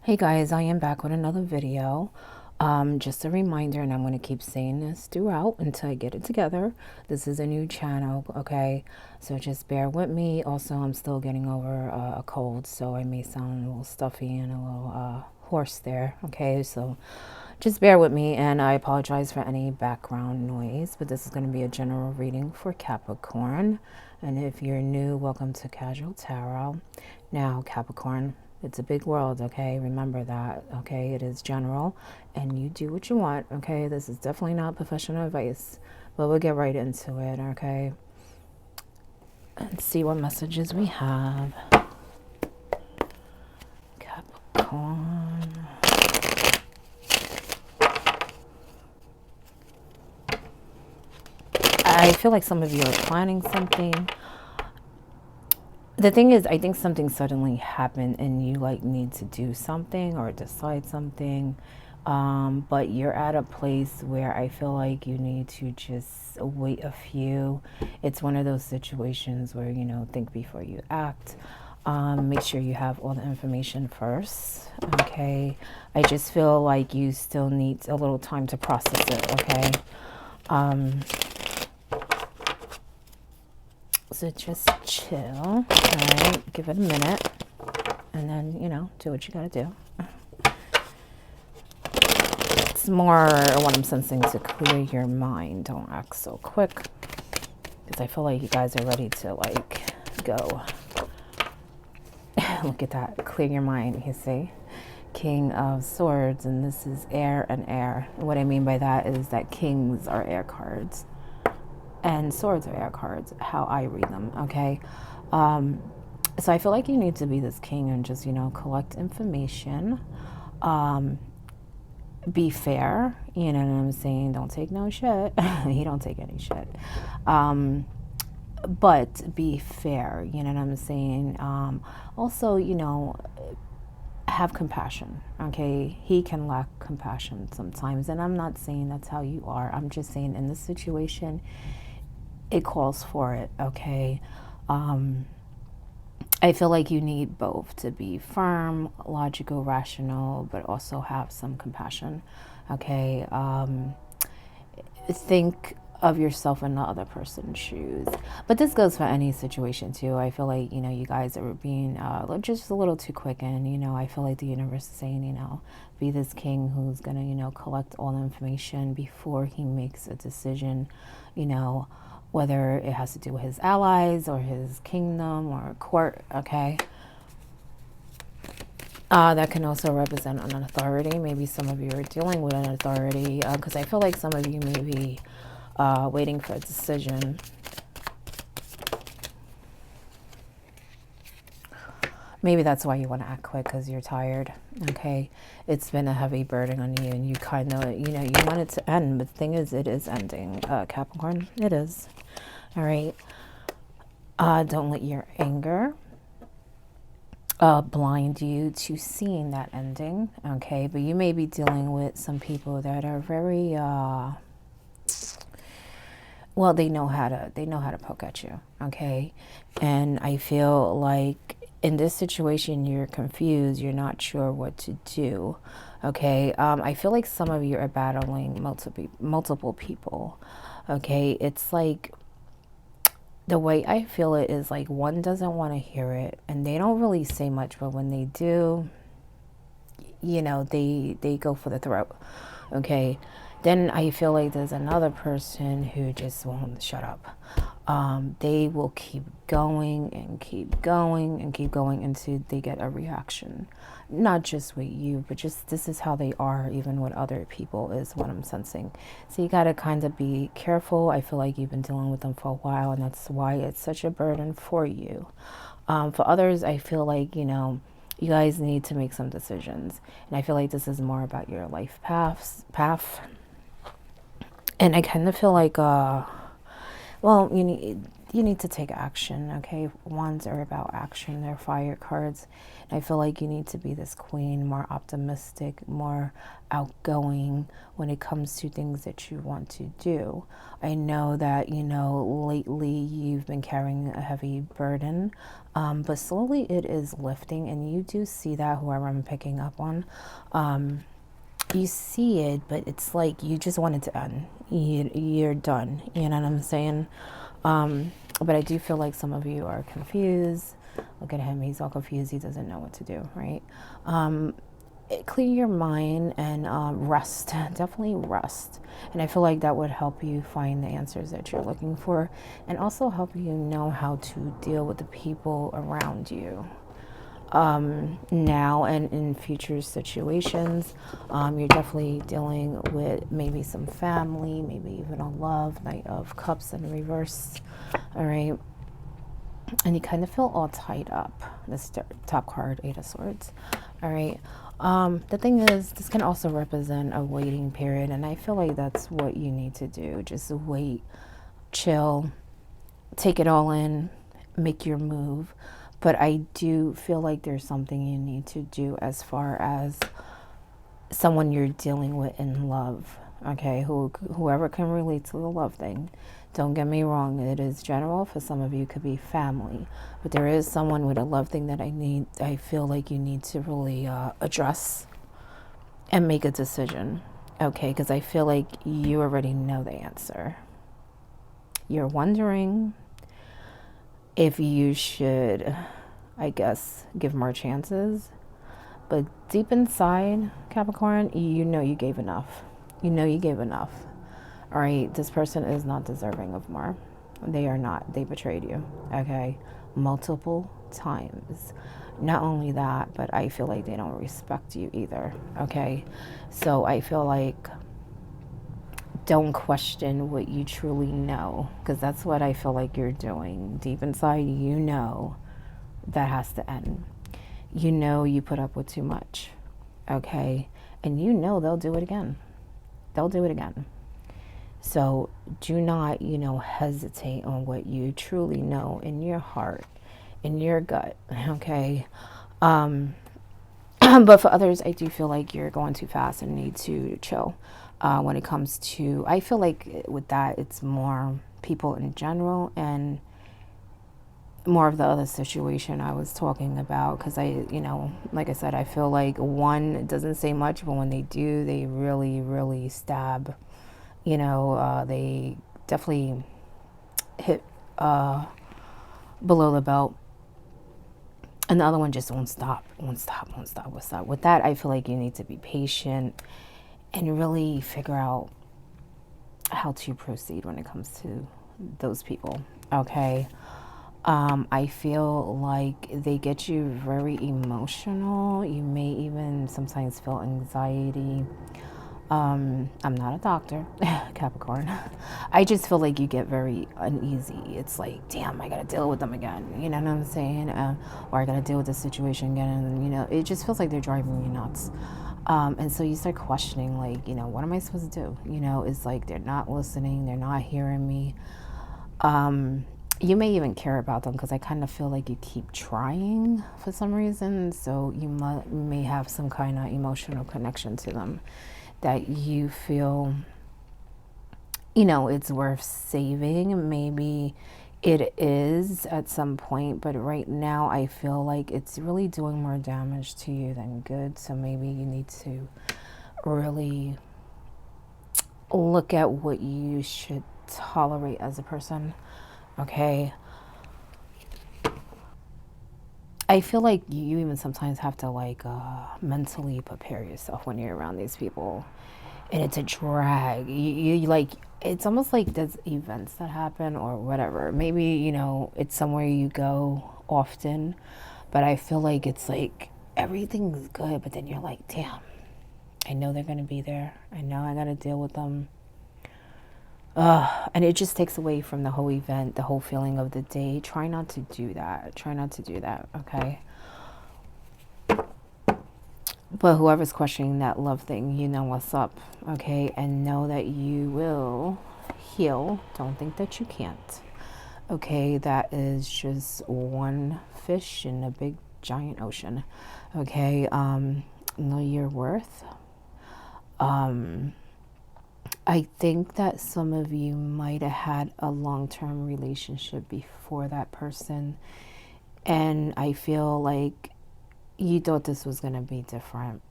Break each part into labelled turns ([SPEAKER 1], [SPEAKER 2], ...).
[SPEAKER 1] Hey guys, I am back with another video. Just a reminder, and I'm going to keep saying this throughout until I get it together. This is a new channel, okay? So just bear with me. Also, I'm still getting over a cold, so I may sound a little stuffy and a little hoarse there, okay? So just bear with me, and I apologize for any background noise, but this is going to be a general reading for Capricorn. And if you're new, welcome to Casual Tarot. Now, Capricorn, it's a big world, okay? Remember that, okay? It is general, and you do what you want, okay? This is definitely not professional advice, but we'll get right into it, okay? And see what messages we have. Capricorn. I feel like some of you are planning something. The thing is, I think something suddenly happened and you like need to do something or decide something. But you're at a place where I feel like you need to just wait a few. It's one of those situations where, you know, think before you act. Make sure you have all the information first. Okay. I just feel like you still need a little time to process it. Okay. So just chill, all right? Give it a minute, and then, you know, do what you gotta do. It's more what I'm sensing to clear your mind. Don't act so quick, because I feel like you guys are ready to, like, go. Look at that. Clear your mind, you see? King of Swords, and this is air and air. What I mean by that is that kings are air cards. And swords are air cards, how I read them, okay? So I feel like you need to be this king and just, you know, collect information. Be fair, you know what I'm saying? Don't take no shit. He don't take any shit. But be fair, you know what I'm saying? Also, you know, have compassion, okay? He can lack compassion sometimes. And I'm not saying that's how you are. I'm just saying in this situation, it calls for it, okay? I feel like you need both to be firm, logical, rational, but also have some compassion, okay? Think of yourself in the other person's shoes. But this goes for any situation too. I feel like, you know, you guys are being just a little too quick, and, you know, I feel like the universe is saying, you know, be this king who's gonna, you know, collect all the information before he makes a decision, you know, whether it has to do with his allies or his kingdom or court, okay? That can also represent an authority. Maybe some of you are dealing with an authority, because I feel like some of you may be waiting for a decision. Maybe that's why you want to act quick, because you're tired, okay? It's been a heavy burden on you, and you kind of, you know, you want it to end, but the thing is, it is ending, Capricorn. It is. All right. Don't let your anger blind you to seeing that ending, okay? But you may be dealing with some people that are very, well, they know how to poke at you, okay? And I feel like in this situation, you're confused. You're not sure what to do, okay? I feel like some of you are battling multiple people, okay? It's like, the way I feel it is like one doesn't want to hear it, and they don't really say much, but when they do, you know, they go for the throat, okay? Then I feel like there's another person who just won't shut up. They will keep going and keep going and keep going until they get a reaction. Not just with you, but just this is how they are even with other people is what I'm sensing. So you got to kind of be careful. I feel like you've been dealing with them for a while, and that's why it's such a burden for you. For others, I feel like, you know, you guys need to make some decisions. And I feel like this is more about your life path. And I kind of feel like, well, you need, you need to take action, okay? Wands are about action. They're fire cards. And I feel like you need to be this queen, more optimistic, more outgoing when it comes to things that you want to do. I know that, you know, lately you've been carrying a heavy burden, but slowly it is lifting, and you do see that, whoever I'm picking up on. You see it, but it's like you just want it to end. You're done. You know what I'm saying? But I do feel like some of you are confused. Look at him. He's all confused. He doesn't know what to do, right? Clear your mind and rest. Definitely rest. And I feel like that would help you find the answers that you're looking for, and also help you know how to deal with the people around you. Now and in future situations, you're definitely dealing with maybe some family, maybe even a love. Knight of Cups in reverse. All right. And you kind of feel all tied up. This top card, Eight of Swords. All right. The thing is, this can also represent a waiting period, and I feel like that's what you need to do. Just wait, chill, take it all in, make your move. But I do feel like there's something you need to do as far as someone you're dealing with in love, okay? Whoever can relate to the love thing. Don't get me wrong, it is general. For some of you, it could be family. But there is someone with a love thing that I feel like you need to really address and make a decision, okay? Because I feel like you already know the answer. You're wondering if you should, I guess, give more chances. But deep inside, Capricorn, you know you gave enough. You know you gave enough. All right, this person is not deserving of more. They are not. They betrayed you, okay? Multiple times. Not only that, but I feel like they don't respect you either, okay? So I feel like don't question what you truly know, because that's what I feel like you're doing. Deep inside, you know that has to end. You know you put up with too much, okay? And you know they'll do it again. They'll do it again. So do not, hesitate on what you truly know in your heart, in your gut, okay? But for others, I do feel like you're going too fast and need to chill. When it comes to, I feel like with that, it's more people in general and more of the other situation I was talking about. Because like I said, I feel like one doesn't say much, but when they do, they really, really stab. They definitely hit below the belt. And the other one just won't stop. With that, I feel like you need to be patient and really figure out how to proceed when it comes to those people, okay? I feel like they get you very emotional. You may even sometimes feel anxiety. I'm not a doctor, Capricorn. I just feel like you get very uneasy. It's like, damn, I gotta deal with them again. You know what I'm saying? Or I gotta deal with this situation again. And, it just feels like they're driving you nuts. And so you start questioning, like, what am I supposed to do? It's like they're not listening. They're not hearing me. You may even care about them because I kind of feel like you keep trying for some reason. So you may have some kind of emotional connection to them that you feel, it's worth saving. Maybe it is at some point, but right now I feel like it's really doing more damage to you than good. So maybe you need to really look at what you should tolerate as a person, okay? I feel like you even sometimes have to mentally prepare yourself when you're around these people, and it's a drag. You like, it's almost like there's events that happen or whatever. Maybe it's somewhere you go often, but I feel like it's like everything's good, but then you're like, damn, I know they're gonna be there. I know I gotta deal with them. And it just takes away from the whole event, the whole feeling of the day. Try not to do that. Okay? But whoever's questioning that love thing, you know what's up, okay? And know that you will heal. Don't think that you can't, Okay, that is just one fish in a big giant ocean. Okay, know your worth. I think that some of you might have had a long-term relationship before that person, and I feel like you thought this was going to be different.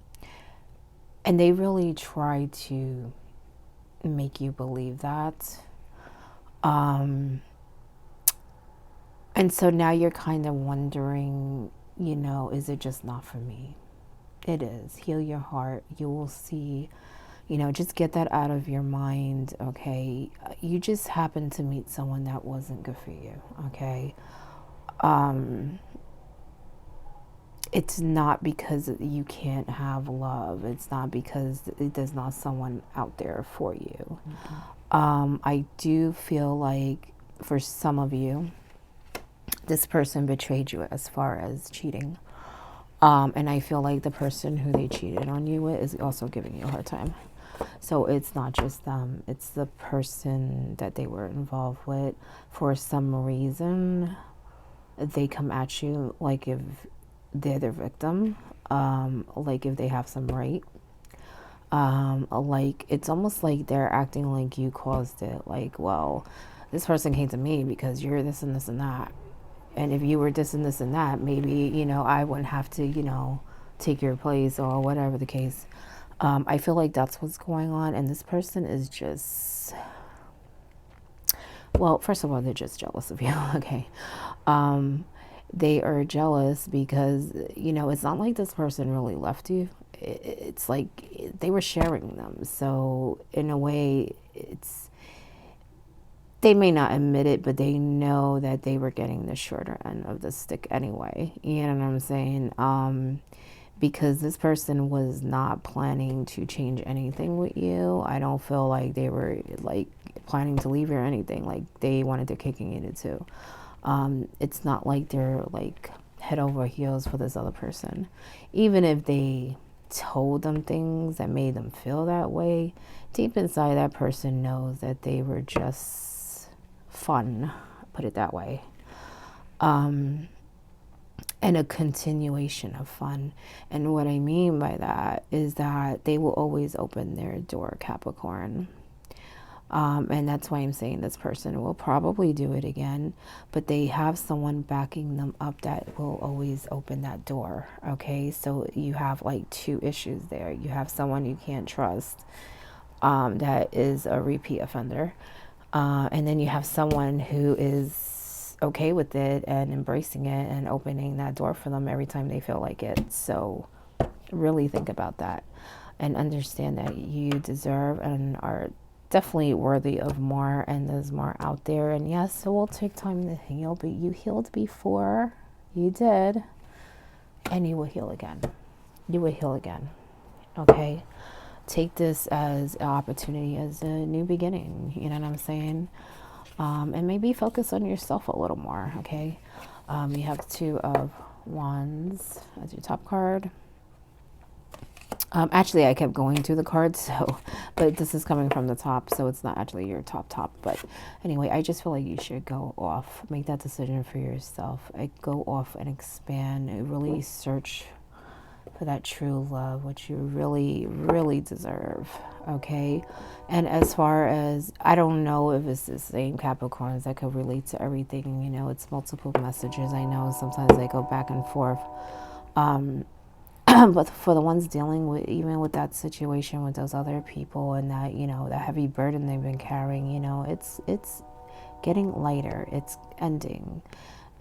[SPEAKER 1] And they really tried to make you believe that. And so now you're kind of wondering, is it just not for me? It is. Heal your heart. You will see, just get that out of your mind, okay? You just happened to meet someone that wasn't good for you, okay? It's not because you can't have love. It's not because there's not someone out there for you. I do feel like for some of you, this person betrayed you as far as cheating. And I feel like the person who they cheated on you with is also giving you a hard time. So it's not just them, it's the person that they were involved with. For some reason, they come at you like if they're the victim, like if they have some right. Like it's almost like they're acting like you caused it. Like, well, this person came to me because you're this and this and that. And if you were this and this and that, maybe, I wouldn't have to, take your place or whatever the case. I feel like that's what's going on. And this person is just, well, first of all, they're just jealous of you. Okay. They are jealous because, it's not like this person really left you. It's like they were sharing them. So in a way, they may not admit it, but they know that they were getting the shorter end of the stick anyway. You know what I'm saying? Because this person was not planning to change anything with you. I don't feel like they were like planning to leave you or anything. Like they wanted their cake and eat it too. It's not like they're like head over heels for this other person. Even if they told them things that made them feel that way, deep inside that person knows that they were just fun, put it that way. And a continuation of fun. And what I mean by that is that they will always open their door, Capricorn. And that's why I'm saying this person will probably do it again, but they have someone backing them up that will always open that door. Okay, so you have like two issues there. You have someone you can't trust, that is a repeat offender, and then you have someone who is okay with it and embracing it and opening that door for them every time they feel like it. So really think about that and understand that you deserve and are definitely worthy of more, and there's more out there. And yes, it will take time to heal, but you healed before. You did, and you will heal again. You will heal again. Okay, take this as an opportunity, as a new beginning. You know what I'm saying? And maybe focus on yourself a little more. Okay, you have Two of Wands as your top card. Actually, I kept going through the cards, but this is coming from the top, so it's not actually your top. But anyway, I just feel like you should go off, make that decision for yourself. Go off and expand, really search for that true love, which you really, really deserve, okay? And as far as, I don't know if it's the same Capricorns that could relate to everything, it's multiple messages. I know sometimes they go back and forth. But for the ones dealing with, even with that situation with those other people and that, that heavy burden they've been carrying, it's getting lighter, it's ending.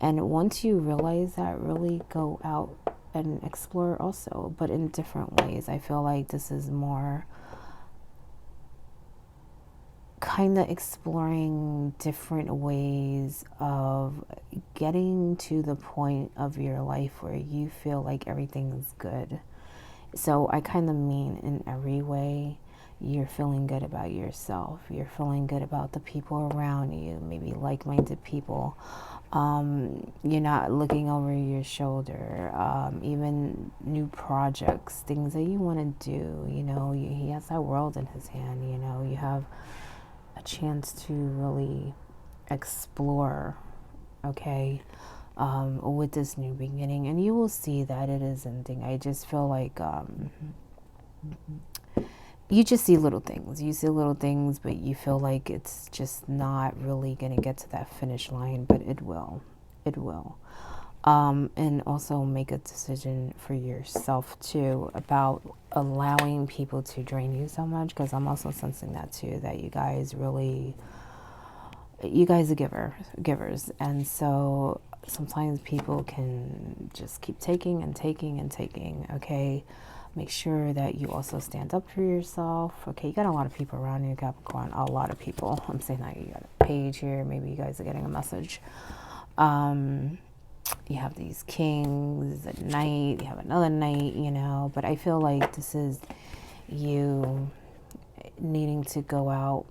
[SPEAKER 1] And once you realize that, really go out and explore also, but in different ways. I feel like this is more kind of exploring different ways of getting to the point of your life where you feel like everything is good. So I kind of mean in every way. You're feeling good about yourself. You're feeling good about the people around you, maybe like-minded people. You're not looking over your shoulder. Even new projects, things that you want to do. He has that world in his hand. You have a chance to really explore, okay, with this new beginning, and you will see that it is ending. I just feel like you just see little things. You see little things, but you feel like it's just not really going to get to that finish line, but it will. It will. And also make a decision for yourself too about allowing people to drain you so much, because I'm also sensing that too, that you guys are givers, and so sometimes people can just keep taking and taking and taking. Okay, make sure that you also stand up for yourself. Okay, you got a lot of people around you, Capricorn, a lot of people. I'm saying that you got a page here, maybe you guys are getting a message. You have these kings at night, you have another night, but I feel like this is you needing to go out,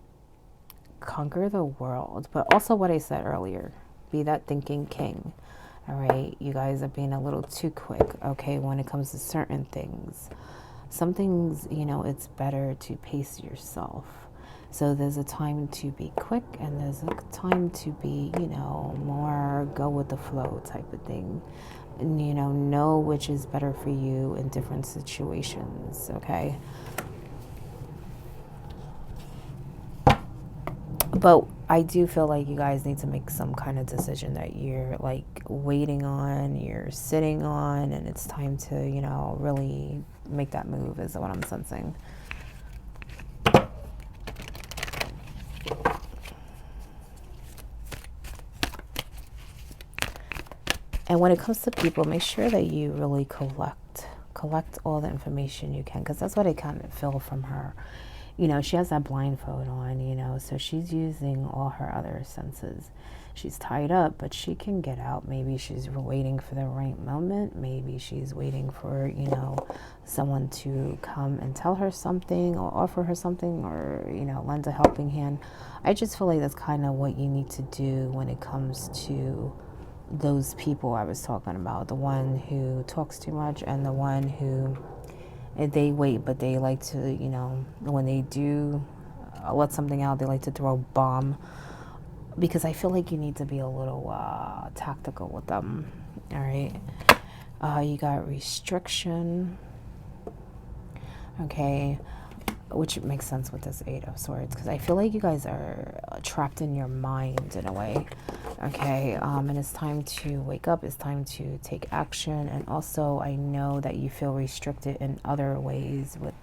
[SPEAKER 1] conquer the world, but also what I said earlier, be that thinking king. All right, you guys are being a little too quick, okay, when it comes to certain things. Some things, it's better to pace yourself. So there's a time to be quick, and there's a time to be, more go with the flow type of thing. And, know which is better for you in different situations, okay? But I do feel like you guys need to make some kind of decision that you're like waiting on, you're sitting on, and it's time to, really make that move, is what I'm sensing. And when it comes to people, make sure that you really collect all the information you can, because that's what I kind of feel from her. She has that blindfold on, so she's using all her other senses. She's tied up, but she can get out. Maybe she's waiting for the right moment. Maybe she's waiting for, someone to come and tell her something or offer her something, or, lend a helping hand. I just feel like that's kind of what you need to do when it comes to those people I was talking about. The one who talks too much, and the one who they wait, but they like to, when they do let something out, they like to throw a bomb, because I feel like you need to be a little tactical with them. All right. You got restriction. Okay. Which makes sense with this Eight of Swords, because I feel like you guys are trapped in your mind in a way. Okay, and it's time to wake up. It's time to take action. And also, I know that you feel restricted in other ways with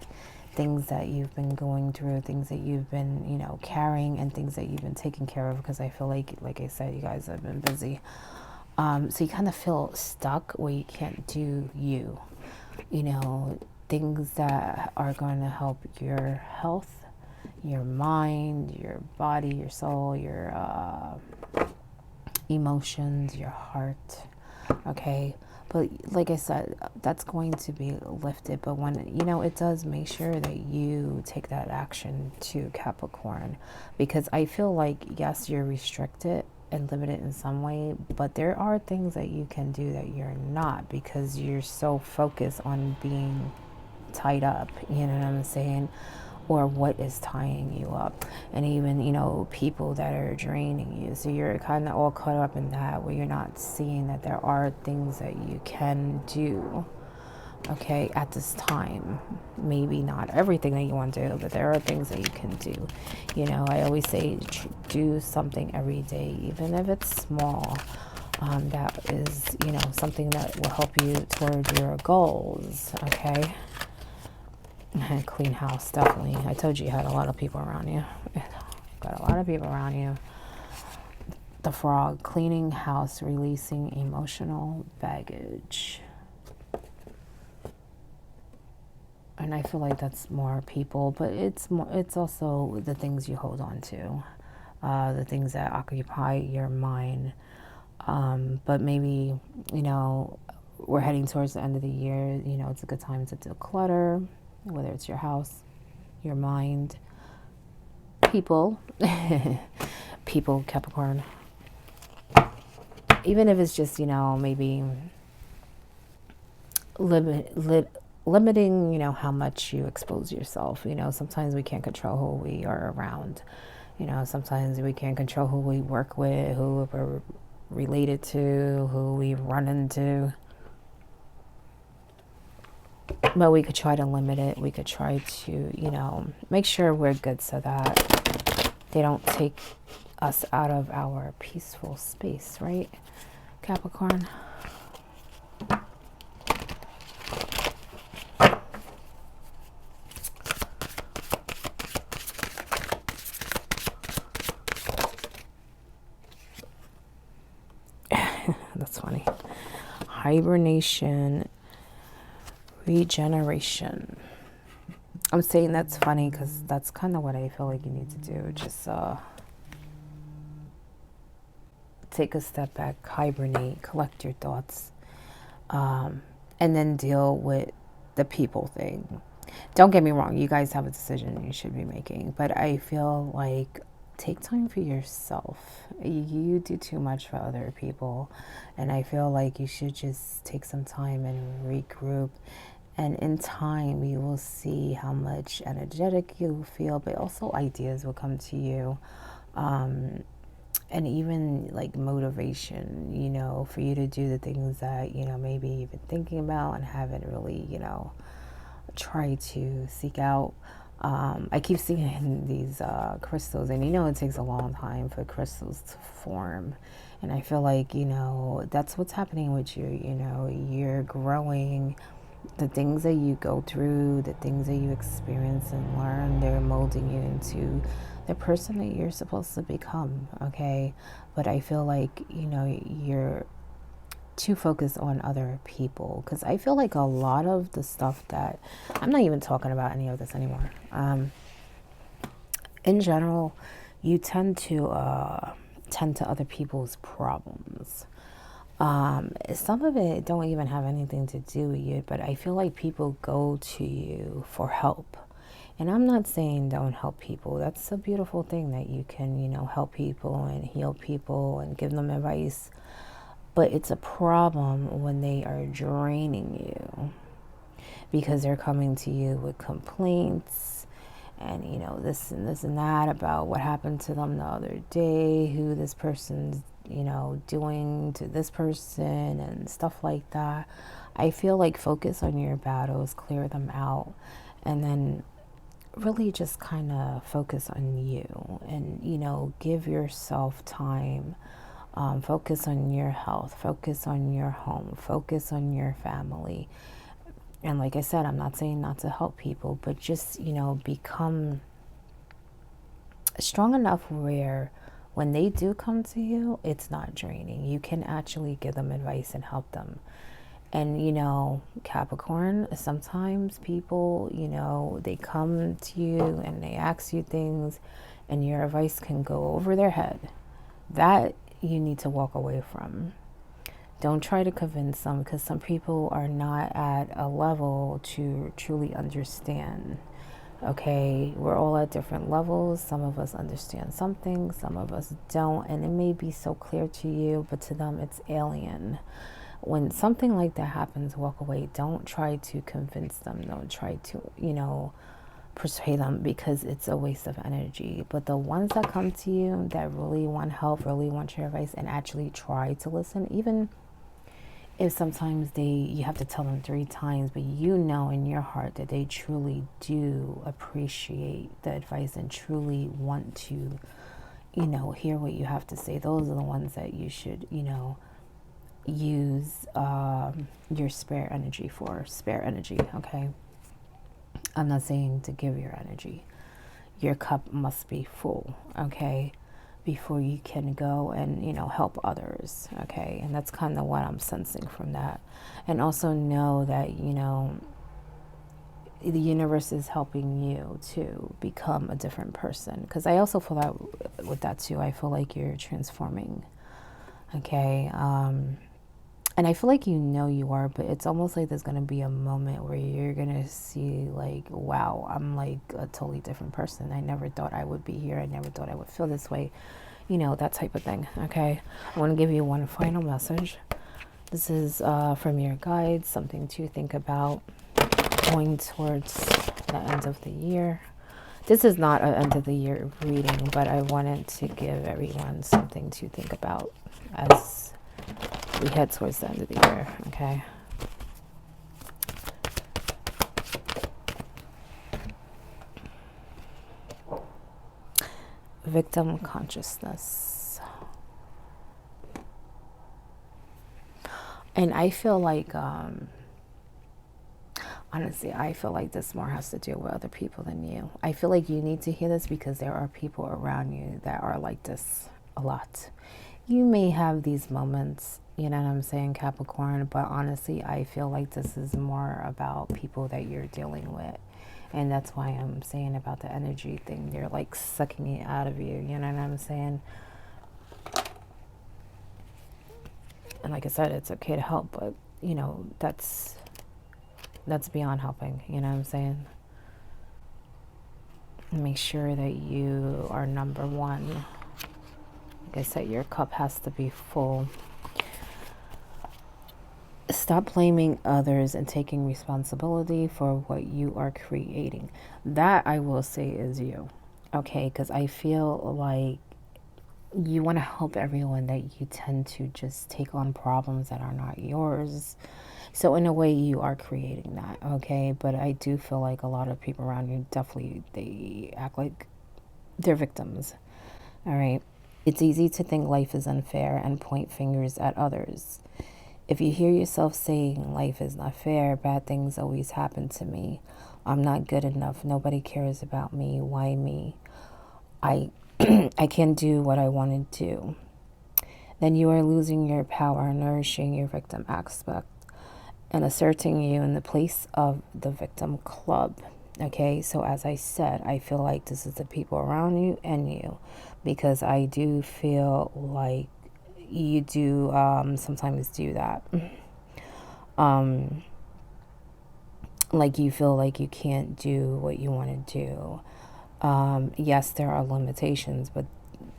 [SPEAKER 1] things that you've been going through, things that you've been, carrying, and things that you've been taking care of, because I feel like I said, you guys have been busy. So you kind of feel stuck where you can't do you, things that are going to help your health, your mind, your body, your soul, your emotions, your heart. Okay. But like I said, that's going to be lifted. But when, it does, make sure that you take that action to Capricorn, because I feel like, yes, you're restricted and limited in some way, but there are things that you can do that you're not, because you're so focused on being tied up, you know what I'm saying, or what is tying you up, and even people that are draining you. So you're kind of all caught up in that, where you're not seeing that there are things that you can do, okay, at this time. Maybe not everything that you want to do, but there are things that you can do. I always say do something every day, even if it's small. That is something that will help you toward your goals, okay. Clean house, definitely. I told you had a lot of people around you. Got a lot of people around you. The Frog, cleaning house, releasing emotional baggage. And I feel like that's more people, but it's also the things you hold on to, the things that occupy your mind. But maybe, we're heading towards the end of the year. It's a good time to declutter, whether it's your house, your mind, people, Capricorn. Even if it's just, maybe limiting, how much you expose yourself. Sometimes we can't control who we are around. You know, sometimes we can't control who we work with, who we're related to, who we run into. But we could try to limit it. We could try to, you know, make sure we're good so that they don't take us out of our peaceful space, right, Capricorn? That's funny. Hibernation, regeneration. I'm saying that's funny because that's kind of what I feel like you need to do. Just take a step back, hibernate, collect your thoughts, and then deal with the people thing. Don't get me wrong, you guys have a decision you should be making, but I feel like take time for yourself. You do too much for other people, and I feel like you should just take some time and regroup. And in time, you will see how much energetic you feel, but also ideas will come to you. And even like motivation, you know, for you to do the things that, you know, maybe you've been thinking about and haven't really, you know, tried to seek out. I keep seeing these crystals, and you know, it takes a long time for crystals to form. And I feel like, you know, that's what's happening with you. You know, you're growing. The things that you go through, the things that you experience and learn, they're molding you into the person that you're supposed to become, okay? But I feel like, you know, you're too focused on other people, because I feel like a lot of the stuff that, I'm not even talking about any of this anymore. In general, you tend to other people's problems. Some of it don't even have anything to do with you, but I feel like people go to you for help. And I'm not saying don't help people. That's a beautiful thing that you can, you know, help people and heal people and give them advice. But it's a problem when they are draining you, because they're coming to you with complaints and, you know, this and that about what happened to them the other day, who this person's, you know, doing to this person and stuff like that. I feel like focus on your battles, clear them out, and then really just kind of focus on you and, you know, give yourself time. Focus on your health, focus on your home, focus on your family. And like I said, I'm not saying not to help people, but just, you know, become strong enough where when they do come to you, it's not draining. You can actually give them advice and help them. And, you know, Capricorn, sometimes people, you know, they come to you and they ask you things and your advice can go over their head. That you need to walk away from. Don't try to convince them, because some people are not at a level to truly understand. Okay, we're all at different levels. Some of us understand something, some of us don't, and it may be so clear to you, but to them it's alien. When something like that happens, walk away. Don't try to convince them. Don't try to, you know, persuade them, because it's a waste of energy. But the ones that come to you that really want help, really want your advice, and actually try to listen, even if sometimes you have to tell them 3 times, but you know in your heart that they truly do appreciate the advice and truly want to, you know, hear what you have to say. Those are the ones that you should, you know, use your spare energy for. Spare energy, okay? I'm not saying to give your energy. Your cup must be full, okay, before you can go and, you know, help others, okay? And that's kind of what I'm sensing from that. And also know that, you know, the universe is helping you to become a different person. Because I also feel that with that too. I feel like you're transforming, okay? And I feel like you know you are, but it's almost like there's going to be a moment where you're going to see like, wow, I'm like a totally different person. I never thought I would be here. I never thought I would feel this way. You know, that type of thing, okay? I want to give you one final message. This is from your guides, something to think about going towards the end of the year. This is not an end of the year reading, but I wanted to give everyone something to think about as we head towards the end of the year, okay? Victim consciousness. And I feel like, honestly, I feel like this more has to do with other people than you. I feel like you need to hear this because there are people around you that are like this a lot. You may have these moments, you know what I'm saying, Capricorn, but honestly, I feel like this is more about people that you're dealing with. And that's why I'm saying about the energy thing. They're like sucking it out of you, you know what I'm saying? And like I said, it's okay to help, but, you know, that's beyond helping, you know what I'm saying? Make sure that you are number one. Like I said, your cup has to be full. Stop blaming others and taking responsibility for what you are creating. That, I will say, is you. Okay, because I feel like you want to help everyone, that you tend to just take on problems that are not yours. So in a way, you are creating that, okay? But I do feel like a lot of people around you, definitely, they act like they're victims, all right? It's easy to think life is unfair and point fingers at others. If you hear yourself saying life is not fair, bad things always happen to me, I'm not good enough, nobody cares about me, why me? I can't do what I want to do. Then you are losing your power, nourishing your victim aspect, and asserting you in the place of the victim club. Okay, so as I said, I feel like this is the people around you and you, because I do feel like you do sometimes do that. Like you feel like you can't do what you want to do. Yes, there are limitations, but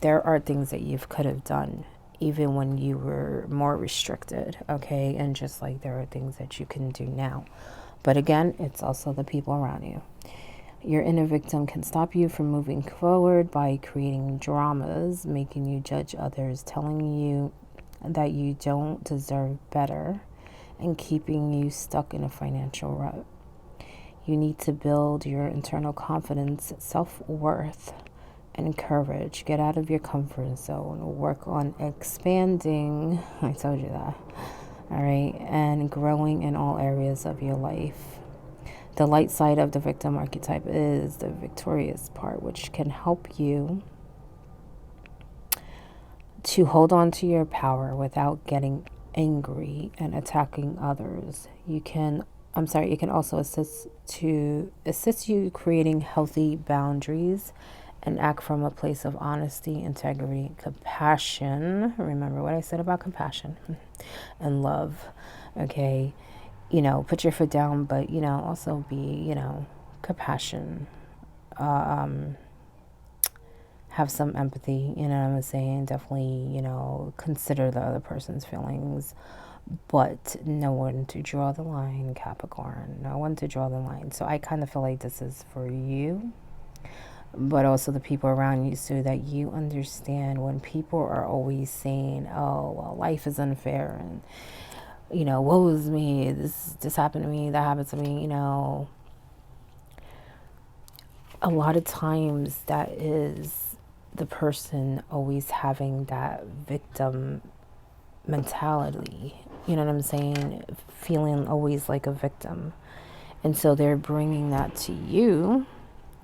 [SPEAKER 1] there are things that you could have done even when you were more restricted, okay? And just like there are things that you can do now. But again, it's also the people around you. Your inner victim can stop you from moving forward by creating dramas, making you judge others, telling you that you don't deserve better, and keeping you stuck in a financial rut. You need to build your internal confidence, self-worth, and courage. Get out of your comfort zone. Work on expanding. I told you that. All right. And growing in all areas of your life. The light side of the victim archetype is the victorious part, which can help you to hold on to your power without getting angry and attacking others. You can also assist you creating healthy boundaries and act from a place of honesty, integrity, compassion. Remember what I said about compassion and love. Okay. You know, put your foot down, but, you know, also be, you know, compassion. Have some empathy, you know what I'm saying? Definitely, you know, consider the other person's feelings, but know when to draw the line, Capricorn. Know when to draw the line. So I kind of feel like this is for you, but also the people around you, so that you understand when people are always saying, oh, well, life is unfair, and, you know, woe is me, this happened to me, that happened to me, you know. A lot of times that is the person always having that victim mentality, you know what I'm saying? Feeling always like a victim. And so they're bringing that to you,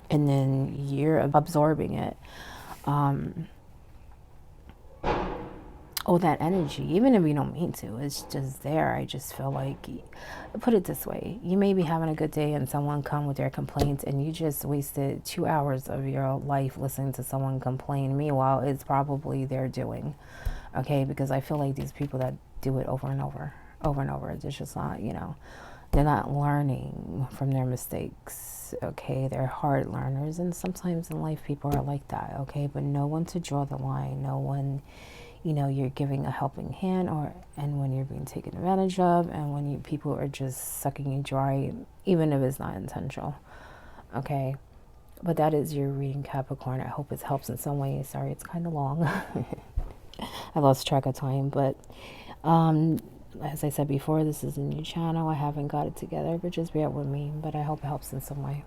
[SPEAKER 1] and then you're absorbing it. That energy, even if you don't mean to, it's just there. I just feel like, put it this way, you may be having a good day and someone come with their complaints, and you just wasted 2 hours of your life listening to someone complain. Meanwhile, it's probably their doing, okay? Because I feel like these people that do it over and over, it's just not, you know, they're not learning from their mistakes, okay? They're hard learners, and sometimes in life people are like that, okay? But know when to draw the line, know when, you know, you're giving a helping hand, and when you're being taken advantage of, and when people are just sucking you dry, even if it's not intentional, okay? But that is your reading, Capricorn. I hope it helps in some way. Sorry, it's kind of long. I lost track of time, but as I said before, this is a new channel. I haven't got it together, but just bear with me. But I hope it helps in some way.